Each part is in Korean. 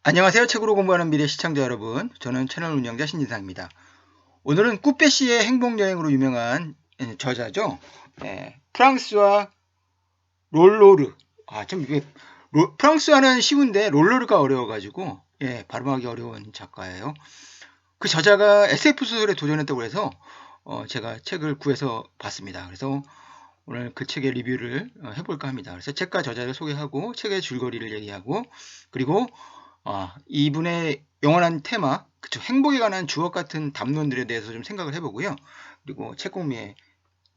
안녕하세요. 책으로 공부하는 미래 시청자 여러분. 저는 채널 운영자 신진상입니다. 오늘은 꾸페시의 행복여행으로 유명한 저자죠. 프랑스와 롤로르. 프랑스어는 쉬운데 롤로르가 어려워가지고 발음하기 어려운 작가예요. 그 저자가 SF 소설에 도전했다고 해서 제가 책을 구해서 봤습니다. 그래서 오늘 그 책의 리뷰를 해볼까 합니다. 그래서 책과 저자를 소개하고 책의 줄거리를 얘기하고 그리고 이분의 영원한 테마, 그쵸, 행복에 관한 주옥 같은 담론들에 대해서 좀 생각을 해보고요. 그리고 책 공미의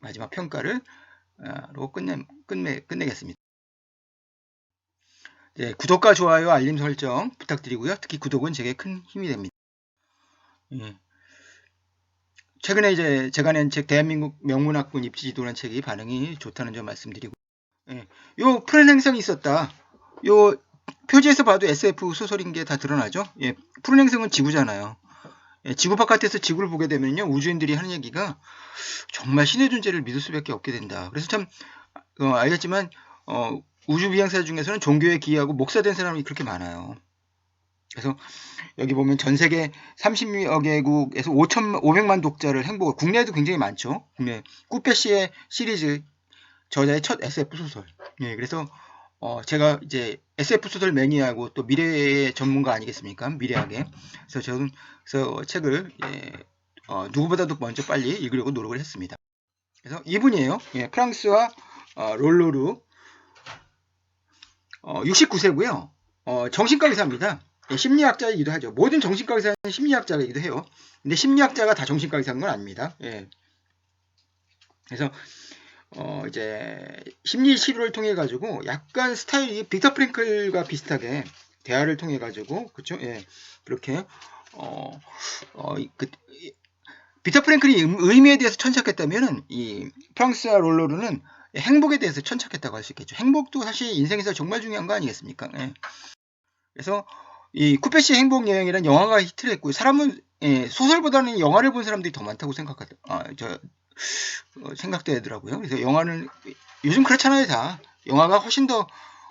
마지막 평가를 로 끝내겠습니다. 구독과 좋아요, 알림 설정 부탁드리고요. 특히 구독은 제게 큰 힘이 됩니다. 예. 최근에 이제 제가 낸 책 대한민국 명문학군 입시지도라는 책이 반응이 좋다는 점 말씀드리고, 요 푸른 행성이 있었다. 요 표지에서 봐도 SF 소설인 게 다 드러나죠. 푸른 행성은 지구잖아요. 지구 바깥에서 지구를 보게 되면요, 우주인들이 하는 얘기가 정말 신의 존재를 믿을 수밖에 없게 된다. 그래서 참 알겠지만 우주 비행사 중에서는 종교에 기여하고 목사 된 사람이 그렇게 많아요. 그래서 여기 보면 전 세계 30여 개국에서 500만 독자를 행복을, 국내에도 굉장히 많죠. 국내 꾸페시의 시리즈 저자의 첫 SF 소설. 그래서 제가 이제 SF 소설 매니아고 또 미래의 전문가 아니겠습니까? 미래학의. 그래서 저는 책을 누구보다도 먼저 빨리 읽으려고 노력을 했습니다. 그래서 이분이에요. 프랑스와 롤로르 69세고요. 정신과 의사입니다. 심리학자이기도 하죠. 모든 정신과 의사는 심리학자이기도 해요. 근데 심리학자가 다 정신과 의사인 건 아닙니다. 그래서 이제 심리 치료를 통해 가지고 약간 스타일이 빅터 프랭클과 비슷하게 대화를 통해 가지고 그렇죠? 그렇게 빅터 프랭클이 의미에 대해서 천착했다면은 이 프랑스와 롤로르는 행복에 대해서 천착했다고 할 수 있겠죠. 행복도 사실 인생에서 정말 중요한 거 아니겠습니까? 그래서 이 쿠페시의 행복 여행이라는 영화가 히트를 했고 사람은 소설보다는 영화를 본 사람들이 더 많다고 생각되더라고요. 그래서 영화는 요즘 그렇잖아요, 다. 영화가 훨씬 더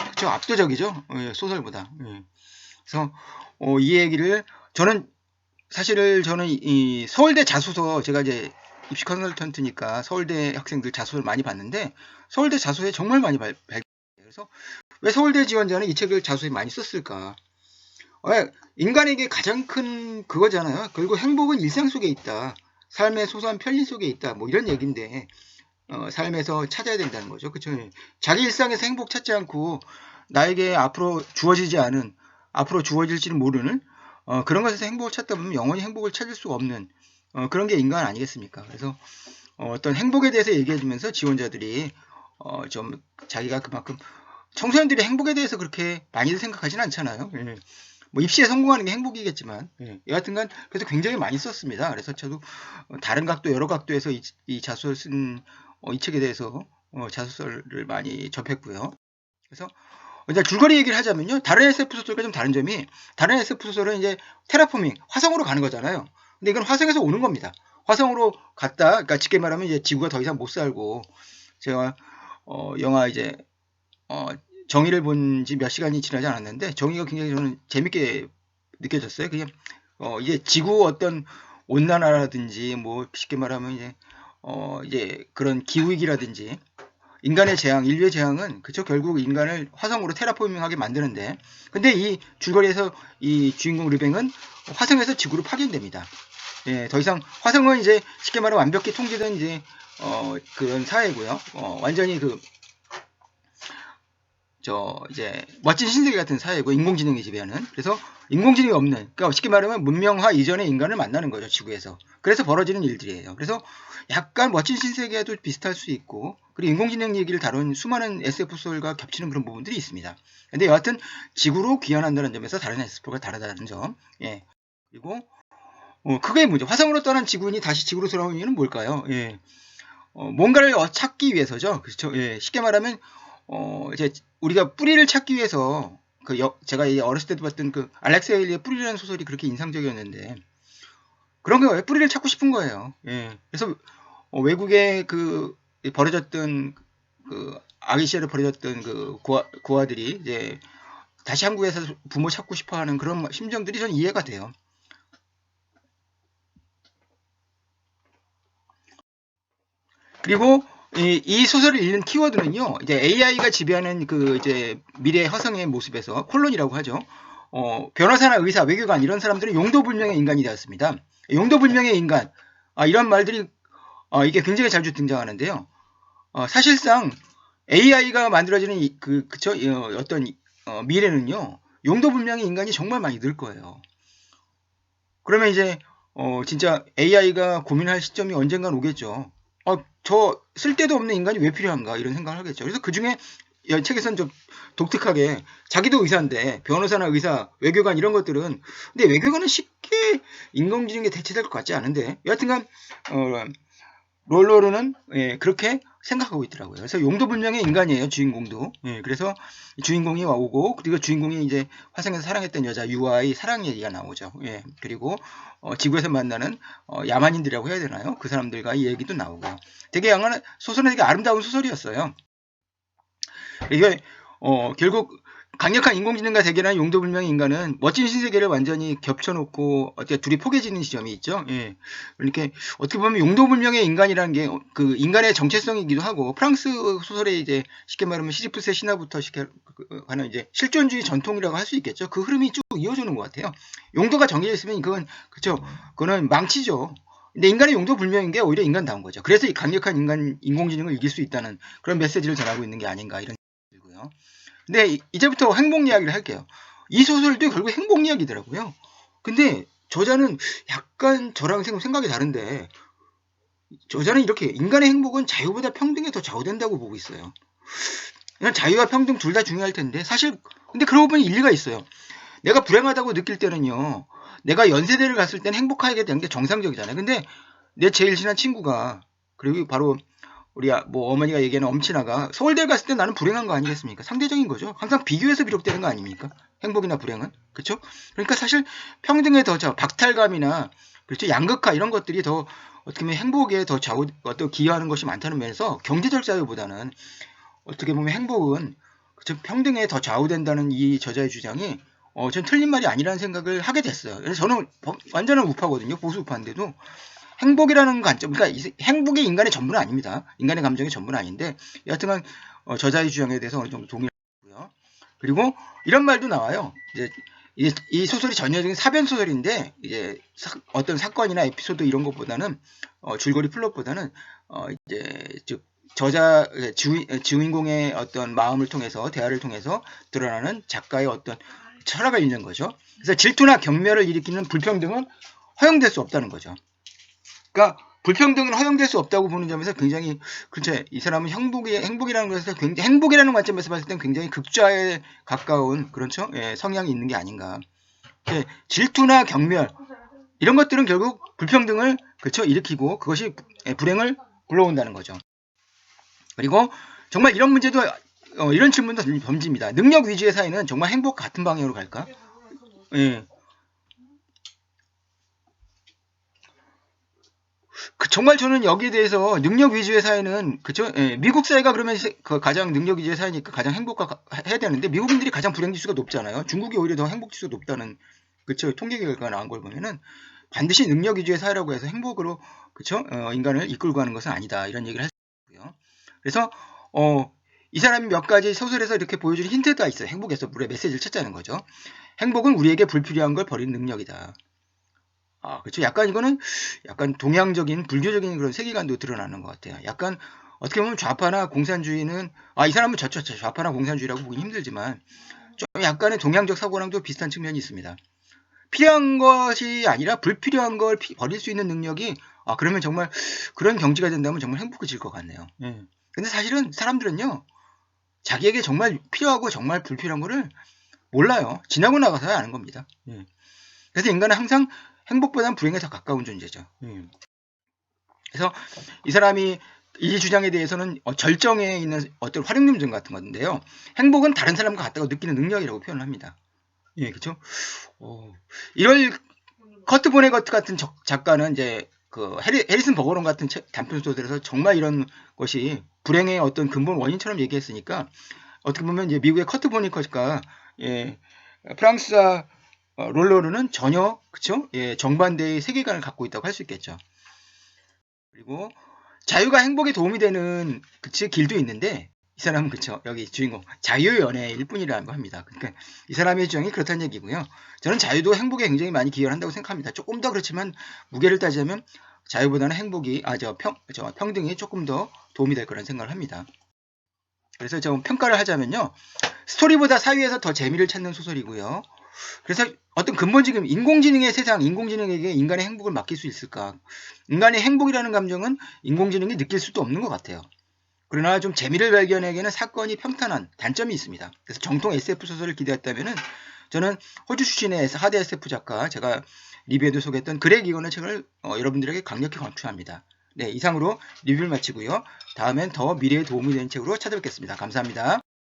그쵸, 압도적이죠, 소설보다. 그래서 이 얘기를 저는 이 서울대 자소서 제가 이제 입시 컨설턴트니까 서울대 학생들 자소를 많이 봤는데 서울대 자소에 정말 많이 그래서 왜 서울대 지원자는 이 책을 자소에 많이 썼을까? 인간에게 가장 큰 그거잖아요. 그리고 행복은 일상 속에 있다. 삶의 소소한 편리 속에 있다. 뭐 이런 얘기인데 삶에서 찾아야 된다는 거죠. 그렇죠? 자기 일상에서 행복 찾지 않고 나에게 앞으로 주어질지는 모르는 그런 것에서 행복을 찾다 보면 영원히 행복을 찾을 수 없는 그런 게 인간 아니겠습니까? 그래서 어떤 행복에 대해서 얘기해주면서 지원자들이 좀 자기가 그만큼 청소년들이 행복에 대해서 그렇게 많이들 생각하지는 않잖아요. 뭐 입시에 성공하는 게 행복이겠지만 여하튼간 그래서 굉장히 많이 썼습니다. 그래서 저도 다른 각도 여러 각도에서 이 자소를 쓴 이 책에 대해서 자소서를 많이 접했고요. 그래서 이제 줄거리 얘기를 하자면요. 다른 SF 소설과 좀 다른 점이 다른 SF 소설은 이제 테라포밍 화성으로 가는 거잖아요. 근데 이건 화성에서 오는 겁니다. 화성으로 갔다, 그러니까 쉽게 말하면 이제 지구가 더 이상 못 살고 제가 영화 이제 어, 정의를 본 지 몇 시간이 지나지 않았는데 정의가 굉장히 저는 재밌게 느껴졌어요. 그냥 이제 지구 어떤 온난화라든지 뭐 쉽게 말하면 이제 그런 기후위기라든지 인간의 재앙, 인류의 재앙은 그쵸 결국 인간을 화성으로 테라포밍하게 만드는데 근데 이 줄거리에서 이 주인공 르뱅은 화성에서 지구로 파견됩니다. 더 이상 화성은 이제 쉽게 말하면 완벽히 통제된 이제 그런 사회고요. 완전히 이제 멋진 신세계 같은 사회고 인공지능이 지배하는 그래서 인공지능이 없는 그러니까 쉽게 말하면 문명화 이전의 인간을 만나는 거죠 지구에서 그래서 벌어지는 일들이에요. 그래서 약간 멋진 신세계와도 비슷할 수 있고 그리고 인공지능 얘기를 다룬 수많은 SF 소설과 겹치는 그런 부분들이 있습니다. 근데 여하튼 지구로 귀환한다는 점에서 다른 SF가 다르다는 점. 그리고 그게 문제. 화성으로 떠난 지구인이 다시 지구로 돌아오는 이유는 뭘까요? 뭔가를 찾기 위해서죠. 그렇죠. 쉽게 말하면 이제 우리가 뿌리를 찾기 위해서 제가 어렸을 때도 봤던 그 알렉스 헤일리의 뿌리라는 소설이 그렇게 인상적이었는데 그런 거예요. 뿌리를 찾고 싶은 거예요. 그래서 외국에 버려졌던 그 아기 시절에 버려졌던 그 고아들이 이제 다시 한국에서 부모 찾고 싶어하는 그런 심정들이 전 이해가 돼요. 그리고 이 소설을 읽는 키워드는요, 이제 AI가 지배하는 그 이제 미래 허성의 모습에서 콜론이라고 하죠. 변호사나 의사, 외교관 이런 사람들은 용도불명의 인간이 되었습니다. 용도불명의 인간, 이런 말들이 이게 굉장히 자주 등장하는데요. 사실상 AI가 만들어지는 어떤 미래는요, 용도불명의 인간이 정말 많이 늘 거예요. 그러면 이제 진짜 AI가 고민할 시점이 언젠간 오겠죠. 저 쓸데도 없는 인간이 왜 필요한가 이런 생각을 하겠죠. 그래서 그 중에 이 책에서는 좀 독특하게 자기도 의사인데 변호사나 의사, 외교관 이런 것들은 근데 외교관은 쉽게 인공지능에 대체될 것 같지 않은데 여하튼간 롤러르는 그렇게 생각하고 있더라고요. 그래서 용도불명의 인간이에요, 주인공도. 그래서 주인공이 오고 그리고 주인공이 이제 화성에서 사랑했던 여자 유아의 사랑 얘기가 나오죠. 그리고 지구에서 만나는 야만인들이라고 해야 되나요? 그 사람들과 이 얘기도 나오고. 되게 소설은 되게 아름다운 소설이었어요. 이게 결국 강력한 인공지능과 대결하는 용도불명의 인간은 멋진 신세계를 완전히 겹쳐놓고 어떻게 둘이 포개지는 지점이 있죠. 이렇게 어떻게 보면 용도불명의 인간이라는 게 그 인간의 정체성이기도 하고 프랑스 소설의 이제 쉽게 말하면 시지프스의 신화부터 하는 이제 실존주의 전통이라고 할 수 있겠죠. 그 흐름이 쭉 이어지는 것 같아요. 용도가 정해져 있으면 그건 그렇죠. 그거는 망치죠. 근데 인간의 용도불명인 게 오히려 인간다운 거죠. 그래서 이 강력한 인공지능을 이길 수 있다는 그런 메시지를 전하고 있는 게 아닌가 이런 생각이 들고요. 근데 이제부터 행복 이야기를 할게요. 이 소설도 결국 행복 이야기더라고요. 근데 저자는 약간 저랑 생각이 다른데 저자는 이렇게 인간의 행복은 자유보다 평등에 더 좌우된다고 보고 있어요. 그냥 자유와 평등 둘 다 중요할 텐데 사실 근데 그러고 보니 일리가 있어요. 내가 불행하다고 느낄 때는요. 내가 연세대를 갔을 때는 행복하게 되는 게 정상적이잖아요. 근데 내 제일 친한 친구가 그리고 바로 우리 뭐 어머니가 얘기하는 엄친아가 서울대 갔을 때 나는 불행한 거 아니겠습니까? 상대적인 거죠. 항상 비교해서 비롯되는 거 아닙니까? 행복이나 불행은. 그렇죠? 그러니까 사실 평등에 더 박탈감이나 그렇죠? 양극화 이런 것들이 더 어떻게 보면 행복에 더 기여하는 것이 많다는 면에서 경제적 자유보다는 어떻게 보면 행복은 그렇죠? 평등에 더 좌우된다는 이 저자의 주장이 전 틀린 말이 아니라는 생각을 하게 됐어요. 그래서 저는 완전한 우파거든요. 보수 우파인데도 행복이라는 관점, 그러니까 행복이 인간의 전부는 아닙니다. 인간의 감정이 전부는 아닌데 여하튼간 저자의 주장에 대해서 어느 정도 동의를 하고요. 그리고 이런 말도 나와요. 이제 이 소설이 전형적인 사변 소설인데 이제 어떤 사건이나 에피소드 이런 것보다는 줄거리 플롯보다는 이제 즉 저자 주인공의 어떤 마음을 통해서 대화를 통해서 드러나는 작가의 어떤 철학을 읽는 거죠. 그래서 질투나 경멸을 일으키는 불평등은 허용될 수 없다는 거죠. 그러니까 불평등은 허용될 수 없다고 보는 점에서 굉장히 그렇죠. 이 사람은 행복이라는 것에서 굉장히 행복이라는 관점에서 봤을 땐 굉장히 극좌에 가까운 그렇죠. 성향이 있는 게 아닌가. 질투나 경멸 이런 것들은 결국 불평등을 그렇죠 일으키고 그것이 불행을 불러온다는 거죠. 그리고 정말 이런 문제도 이런 질문도 던집니다. 능력 위주의 사회는 정말 행복 같은 방향으로 갈까? 정말 저는 여기에 대해서 능력 위주의 사회는 그쵸? 미국 사회가 그러면 가장 능력 위주의 사회니까 가장 행복해야 되는데 미국인들이 가장 불행 지수가 높잖아요. 중국이 오히려 더 행복 지수가 높다는 그쵸? 통계 결과가 나온 걸 보면은 반드시 능력 위주의 사회라고 해서 행복으로 그쵸? 인간을 이끌고 가는 것은 아니다 이런 얘기를 할 수 있고요. 그래서 이 사람이 몇 가지 소설에서 이렇게 보여주는 힌트가 있어요. 행복에서 물의 메시지를 찾자는 거죠. 행복은 우리에게 불필요한 걸 버리는 능력이다. 그렇죠. 약간 이거는 약간 동양적인 불교적인 그런 세계관도 드러나는 것 같아요. 약간 어떻게 보면 좌파나 공산주의는 이 사람은 좌파나 공산주의라고 보기 힘들지만 좀 약간의 동양적 사고랑도 비슷한 측면이 있습니다. 필요한 것이 아니라 불필요한 걸 버릴 수 있는 능력이 그러면 정말 그런 경지가 된다면 정말 행복해질 것 같네요. 근데 사실은 사람들은요 자기에게 정말 필요하고 정말 불필요한 거를 몰라요. 지나고 나가서야 아는 겁니다. 그래서 인간은 항상 행복보다는 불행에 더 가까운 존재죠. 그래서 이 사람이 이 주장에 대해서는 절정에 있는 어떤 활용점정 같은 건데요. 행복은 다른 사람과 같다고 느끼는 능력이라고 표현을 합니다. 그렇죠? 이럴 커트 보네거트 같은 작가는 이제 그 해리슨 버거론 같은 단편 소설에서 정말 이런 것이 불행의 어떤 근본 원인처럼 얘기했으니까 어떻게 보면 이제 미국의 커트 보네거트가 예, 프랑스와 롤러르는 전혀 그쵸? 예, 정반대의 세계관을 갖고 있다고 할 수 있겠죠. 그리고 자유가 행복에 도움이 되는 그치 길도 있는데 이 사람은 그쵸 여기 주인공 자유연애일 뿐이라는 거 합니다. 그러니까 이 사람의 주장이 그렇다는 얘기고요. 저는 자유도 행복에 굉장히 많이 기여를 한다고 생각합니다. 조금 더 그렇지만 무게를 따지자면 자유보다는 행복이 저 평등이 조금 더 도움이 될 거라는 생각을 합니다. 그래서 좀 평가를 하자면요. 스토리보다 사유에서 더 재미를 찾는 소설이고요. 그래서 어떤 근본적인 인공지능의 세상, 인공지능에게 인간의 행복을 맡길 수 있을까? 인간의 행복이라는 감정은 인공지능이 느낄 수도 없는 것 같아요. 그러나 좀 재미를 발견하기에는 사건이 평탄한 단점이 있습니다. 그래서 정통 SF 소설을 기대했다면은 저는 호주 출신의 하드 SF 작가, 제가 리뷰에도 소개했던 그렉 이건의 책을 여러분들에게 강력히 강추합니다. 네, 이상으로 리뷰를 마치고요. 다음엔 더 미래에 도움이 되는 책으로 찾아뵙겠습니다. 감사합니다.